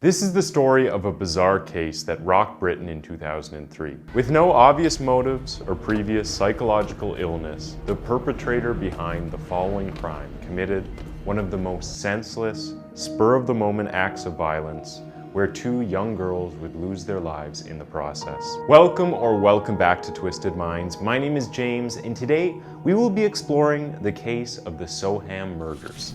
This is the story of a bizarre case that rocked Britain in 2003. With no obvious motives or previous psychological illness, the perpetrator behind the following crime committed one of the most senseless, spur-of-the-moment acts of violence where two young girls would lose their lives in the process. Welcome back to Twisted Minds. My name is James, and today we will be exploring the case of the Soham murders.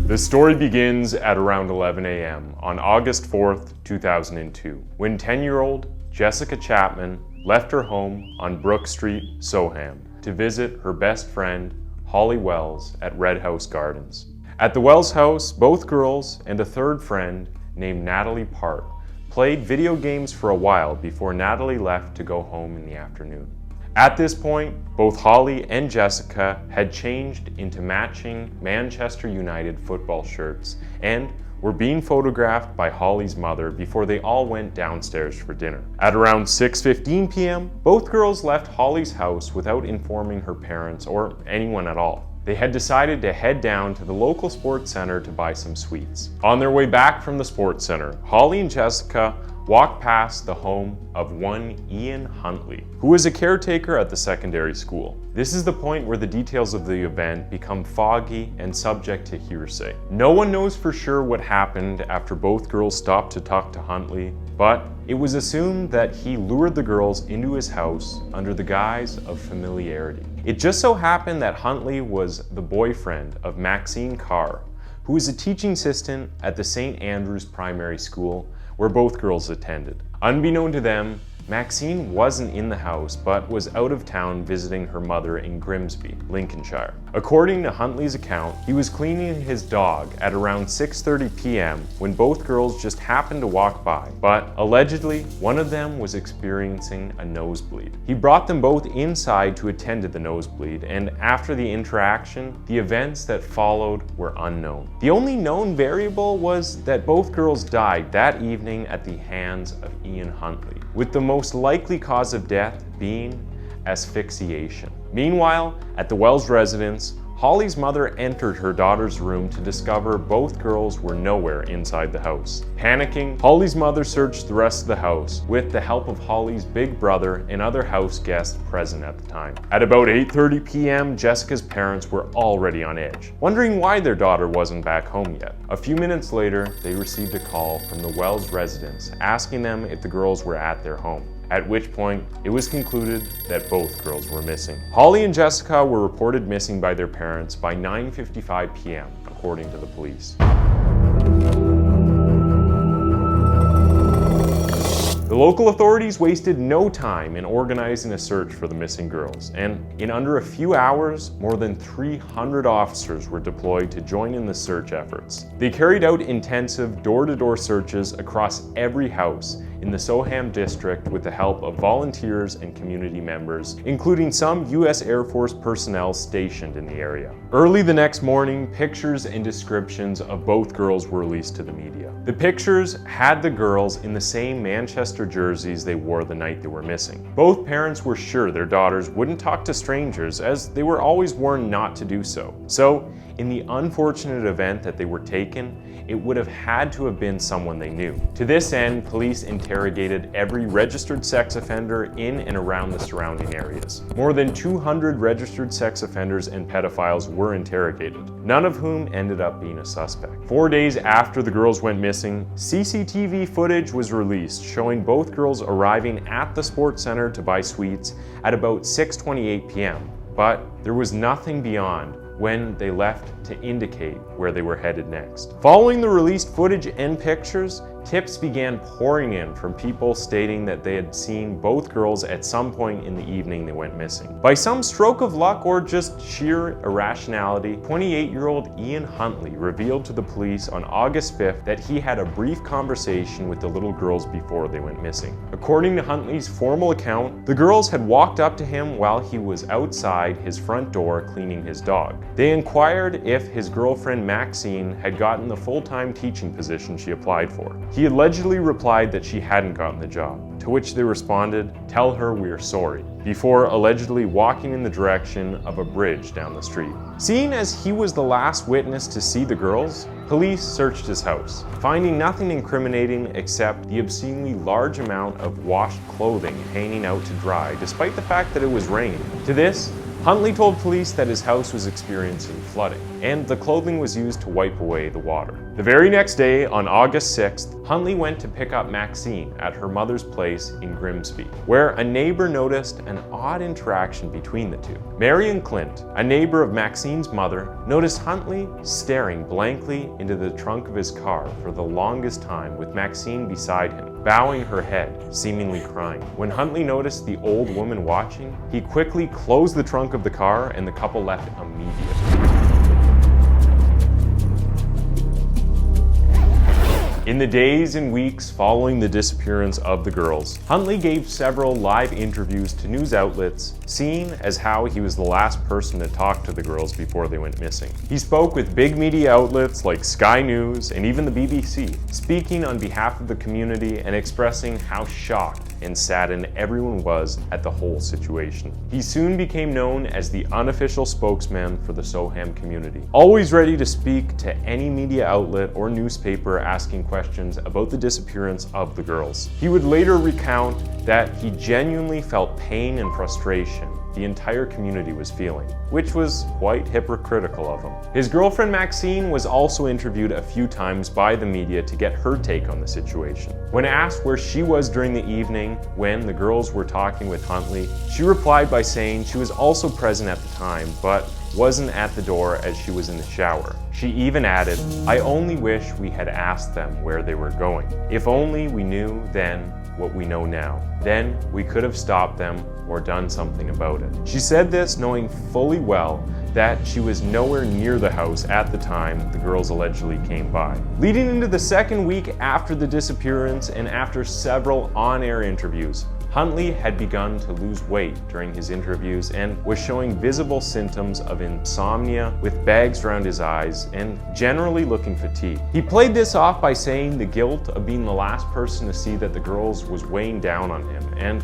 The story begins at around 11 a.m. on August 4th, 2002, when 10-year-old Jessica Chapman left her home on Brook Street, Soham, to visit her best friend, Holly Wells, at Red House Gardens. At the Wells house, both girls and a third friend named Natalie Part played video games for a while before Natalie left to go home in the afternoon. At this point, both Holly and Jessica had changed into matching Manchester United football shirts and were being photographed by Holly's mother before they all went downstairs for dinner. At around 6:15 p.m., both girls left Holly's house without informing her parents or anyone at all. They had decided to head down to the local sports center to buy some sweets. On their way back from the sports center, Holly and Jessica walked past the home of one Ian Huntley, who was a caretaker at the secondary school. This is the point where the details of the event become foggy and subject to hearsay. No one knows for sure what happened after both girls stopped to talk to Huntley, but it was assumed that he lured the girls into his house under the guise of familiarity. It just so happened that Huntley was the boyfriend of Maxine Carr, who was a teaching assistant at the St. Andrew's Primary School where both girls attended. Unbeknown to them, Maxine wasn't in the house but was out of town visiting her mother in Grimsby, Lincolnshire. According to Huntley's account, he was cleaning his dog at around 6:30 p.m. when both girls just happened to walk by, but allegedly one of them was experiencing a nosebleed. He brought them both inside to attend to the nosebleed, and after the interaction, the events that followed were unknown. The only known variable was that both girls died that evening at the hands of Ian Huntley, with the most likely cause of death being asphyxiation. Meanwhile, at the Wells residence, Holly's mother entered her daughter's room to discover both girls were nowhere inside the house. Panicking, Holly's mother searched the rest of the house with the help of Holly's big brother and other house guests present at the time. At about 8:30 p.m., Jessica's parents were already on edge, wondering why their daughter wasn't back home yet. A few minutes later, they received a call from the Wells residence asking them if the girls were at their home, at which point it was concluded that both girls were missing. Holly and Jessica were reported missing by their parents by 9:55 p.m., according to the police. The local authorities wasted no time in organizing a search for the missing girls, and in under a few hours, more than 300 officers were deployed to join in the search efforts. They carried out intensive door-to-door searches across every house in the Soham district with the help of volunteers and community members, including some U.S. Air Force personnel stationed in the area. Early the next morning, pictures and descriptions of both girls were released to the media. The pictures had the girls in the same Manchester jerseys they wore the night they were missing. Both parents were sure their daughters wouldn't talk to strangers, as they were always warned not to do so. So, in the unfortunate event that they were taken, it would have had to have been someone they knew. To this end, police interrogated every registered sex offender in and around the surrounding areas. More than 200 registered sex offenders and pedophiles were interrogated, none of whom ended up being a suspect. 4 days after the girls went missing, CCTV footage was released showing both girls arriving at the sports center to buy sweets at about 6:28 p.m. But there was nothing beyond when they left to indicate where they were headed next. Following the released footage and pictures, tips began pouring in from people stating that they had seen both girls at some point in the evening they went missing. By some stroke of luck or just sheer irrationality, 28-year-old Ian Huntley revealed to the police on August 5th that he had a brief conversation with the little girls before they went missing. According to Huntley's formal account, the girls had walked up to him while he was outside his front door cleaning his dog. They inquired if his girlfriend Maxine had gotten the full-time teaching position she applied for. He allegedly replied that she hadn't gotten the job, to which they responded, "Tell her we're sorry," before allegedly walking in the direction of a bridge down the street. Seeing as he was the last witness to see the girls, police searched his house, finding nothing incriminating except the obscenely large amount of washed clothing hanging out to dry despite the fact that it was raining. To this, Huntley told police that his house was experiencing flooding, and the clothing was used to wipe away the water. The very next day, on August 6th, Huntley went to pick up Maxine at her mother's place in Grimsby, where a neighbor noticed an odd interaction between the two. Marion Clint, a neighbor of Maxine's mother, noticed Huntley staring blankly into the trunk of his car for the longest time with Maxine beside him, bowing her head, seemingly crying. When Huntley noticed the old woman watching, he quickly closed the trunk of the car and the couple left immediately. In the days and weeks following the disappearance of the girls, Huntley gave several live interviews to news outlets, seen as how he was the last person to talk to the girls before they went missing. He spoke with big media outlets like Sky News and even the BBC, speaking on behalf of the community and expressing how shocked and saddened everyone was at the whole situation. He soon became known as the unofficial spokesman for the Soham community, always ready to speak to any media outlet or newspaper asking questions about the disappearance of the girls. He would later recount that he genuinely felt pain and frustration the entire community was feeling, which was quite hypocritical of him. His girlfriend Maxine was also interviewed a few times by the media to get her take on the situation. When asked where she was during the evening when the girls were talking with Huntley, she replied by saying she was also present at the time, but wasn't at the door as she was in the shower. She even added, "I only wish we had asked them where they were going. If only we knew then what we know now. Then we could have stopped them or done something about it." She said this knowing fully well that she was nowhere near the house at the time the girls allegedly came by. Leading into the second week after the disappearance and after several on-air interviews, Huntley had begun to lose weight during his interviews and was showing visible symptoms of insomnia with bags around his eyes and generally looking fatigued. He played this off by saying the guilt of being the last person to see that the girls was weighing down on him, and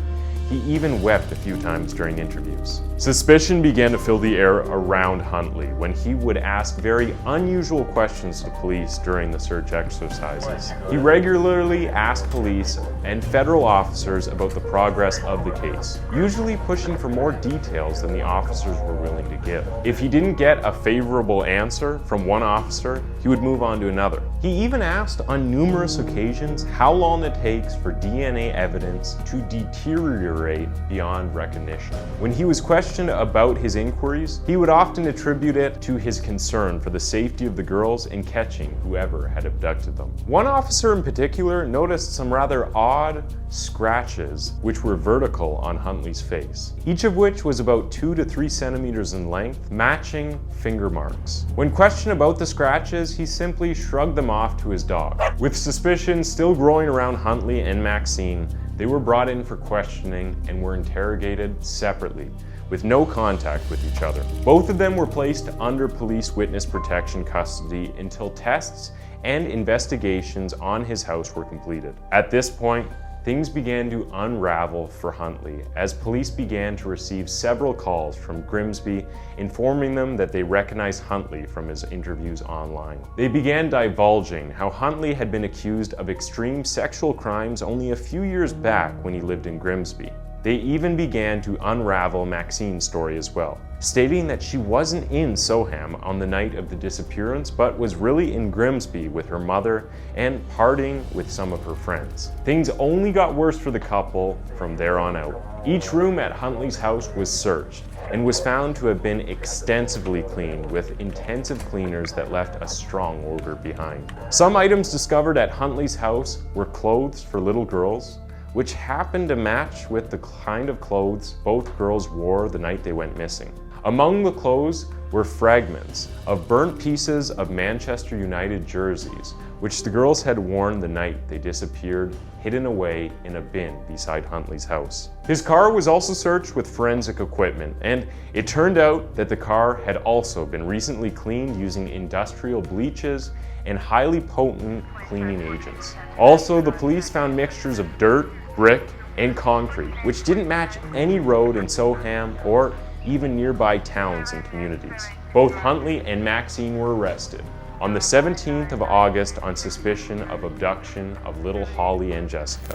he even wept a few times during interviews. Suspicion began to fill the air around Huntley when he would ask very unusual questions to police during the search exercises. He regularly asked police and federal officers about the progress of the case, usually pushing for more details than the officers were willing to give. If he didn't get a favorable answer from one officer, he would move on to another. He even asked on numerous occasions how long it takes for DNA evidence to deteriorate beyond recognition. When he was questioned about his inquiries, he would often attribute it to his concern for the safety of the girls in catching whoever had abducted them. One officer in particular noticed some rather odd scratches which were vertical on Huntley's face, each of which was about 2 to 3 centimeters in length, matching finger marks. When questioned about the scratches, he simply shrugged them off to his dog. With suspicion still growing around Huntley and Maxine, they were brought in for questioning and were interrogated separately, with no contact with each other. Both of them were placed under police witness protection custody until tests and investigations on his house were completed. At this point, things began to unravel for Huntley as police began to receive several calls from Grimsby informing them that they recognized Huntley from his interviews online. They began divulging how Huntley had been accused of extreme sexual crimes only a few years back when he lived in Grimsby. They even began to unravel Maxine's story as well, stating that she wasn't in Soham on the night of the disappearance, but was really in Grimsby with her mother and partying with some of her friends. Things only got worse for the couple from there on out. Each room at Huntley's house was searched and was found to have been extensively cleaned with intensive cleaners that left a strong odor behind. Some items discovered at Huntley's house were clothes for little girls, which happened to match with the kind of clothes both girls wore the night they went missing. Among the clothes were fragments of burnt pieces of Manchester United jerseys, which the girls had worn the night they disappeared, hidden away in a bin beside Huntley's house. His car was also searched with forensic equipment, and it turned out that the car had also been recently cleaned using industrial bleaches and highly potent cleaning agents. Also, the police found mixtures of dirt, brick, and concrete, which didn't match any road in Soham or even nearby towns and communities. Both Huntley and Maxine were arrested on the 17th of August on suspicion of abduction of little Holly and Jessica.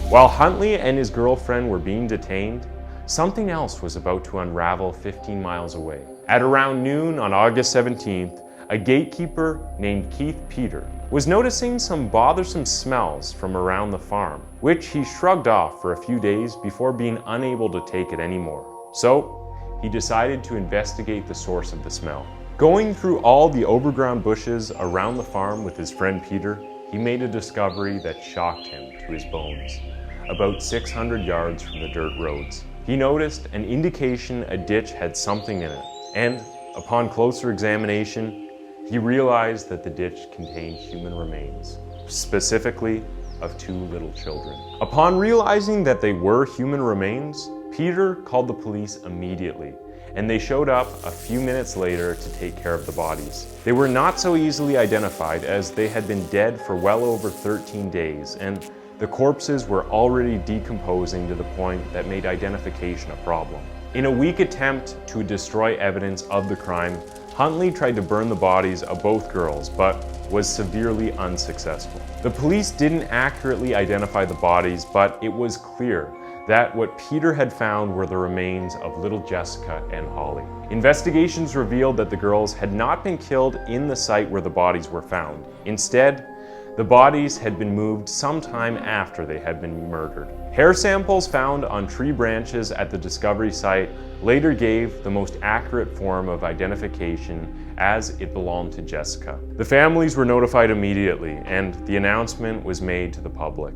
While Huntley and his girlfriend were being detained, something else was about to unravel 15 miles away. At around noon on August 17th, a gatekeeper named Keith Peter was noticing some bothersome smells from around the farm, which he shrugged off for a few days before being unable to take it anymore. So he decided to investigate the source of the smell. Going through all the overground bushes around the farm with his friend Peter, he made a discovery that shocked him to his bones. About 600 yards from the dirt roads, he noticed an indication a ditch had something in it, and upon closer examination, he realized that the ditch contained human remains, specifically of 2 little children. Upon realizing that they were human remains, Peter called the police immediately, and they showed up a few minutes later to take care of the bodies. They were not so easily identified as they had been dead for well over 13 days, and the corpses were already decomposing to the point that made identification a problem. In a weak attempt to destroy evidence of the crime, Huntley tried to burn the bodies of both girls, but was severely unsuccessful. The police didn't accurately identify the bodies, but it was clear that what Peter had found were the remains of little Jessica and Holly. Investigations revealed that the girls had not been killed in the site where the bodies were found. Instead, the bodies had been moved sometime after they had been murdered. Hair samples found on tree branches at the discovery site later gave the most accurate form of identification as it belonged to Jessica. The families were notified immediately, and the announcement was made to the public.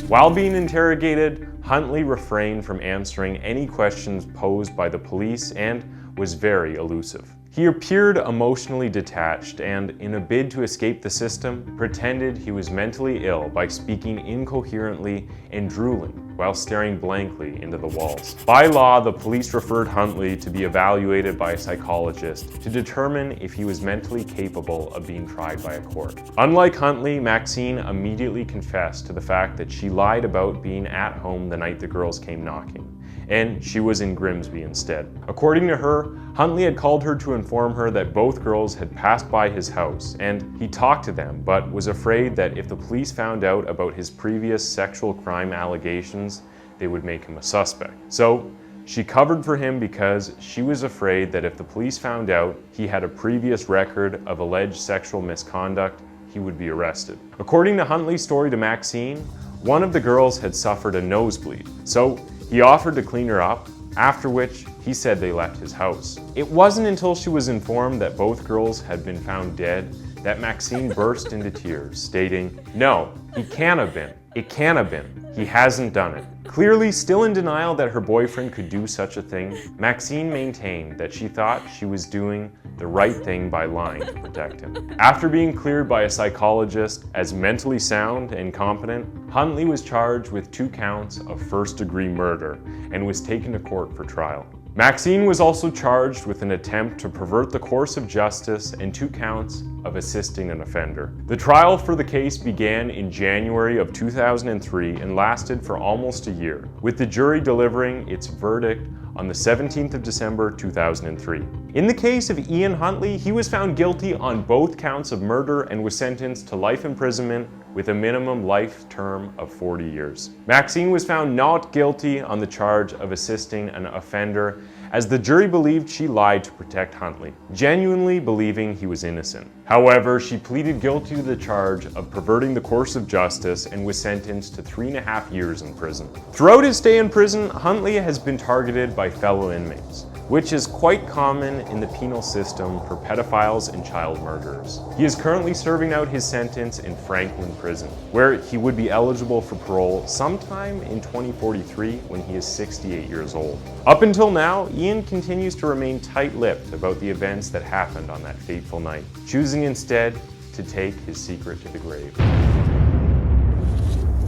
While being interrogated, Huntley refrained from answering any questions posed by the police and was very elusive. He appeared emotionally detached and, in a bid to escape the system, pretended he was mentally ill by speaking incoherently and drooling while staring blankly into the walls. By law, the police referred Huntley to be evaluated by a psychologist to determine if he was mentally capable of being tried by a court. Unlike Huntley, Maxine immediately confessed to the fact that she lied about being at home the night the girls came knocking, and she was in Grimsby instead. According to her, Huntley had called her to inform her that both girls had passed by his house, and he talked to them, but was afraid that if the police found out about his previous sexual crime allegations, they would make him a suspect. So she covered for him because she was afraid that if the police found out he had a previous record of alleged sexual misconduct, he would be arrested. According to Huntley's story to Maxine, one of the girls had suffered a nosebleed, so he offered to clean her up, after which he said they left his house. It wasn't until she was informed that both girls had been found dead that Maxine burst into tears, stating, "No, he can't have been. It can't have been. He hasn't done it." Clearly still in denial that her boyfriend could do such a thing, Maxine maintained that she thought she was doing the right thing by lying to protect him. After being cleared by a psychologist as mentally sound and competent, Huntley was charged with 2 counts of first-degree murder and was taken to court for trial. Maxine was also charged with an attempt to pervert the course of justice and 2 counts of assisting an offender. The trial for the case began in January of 2003 and lasted for almost a year, with the jury delivering its verdict on the 17th of December 2003. In the case of Ian Huntley, he was found guilty on both counts of murder and was sentenced to life imprisonment with a minimum life term of 40 years. Maxine was found not guilty on the charge of assisting an offender, as the jury believed she lied to protect Huntley, genuinely believing he was innocent. However, she pleaded guilty to the charge of perverting the course of justice and was sentenced to 3.5 years in prison. Throughout his stay in prison, Huntley has been targeted by fellow inmates, which is quite common in the penal system for pedophiles and child murderers. He is currently serving out his sentence in Franklin Prison, where he would be eligible for parole sometime in 2043 when he is 68 years old. Up until now, Ian continues to remain tight-lipped about the events that happened on that fateful night, choosing instead to take his secret to the grave.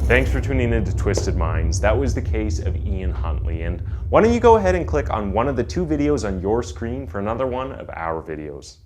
Thanks for tuning in to Twisted Minds. That was the case of Ian Huntley, and why don't you go ahead and click on one of the two videos on your screen for another one of our videos.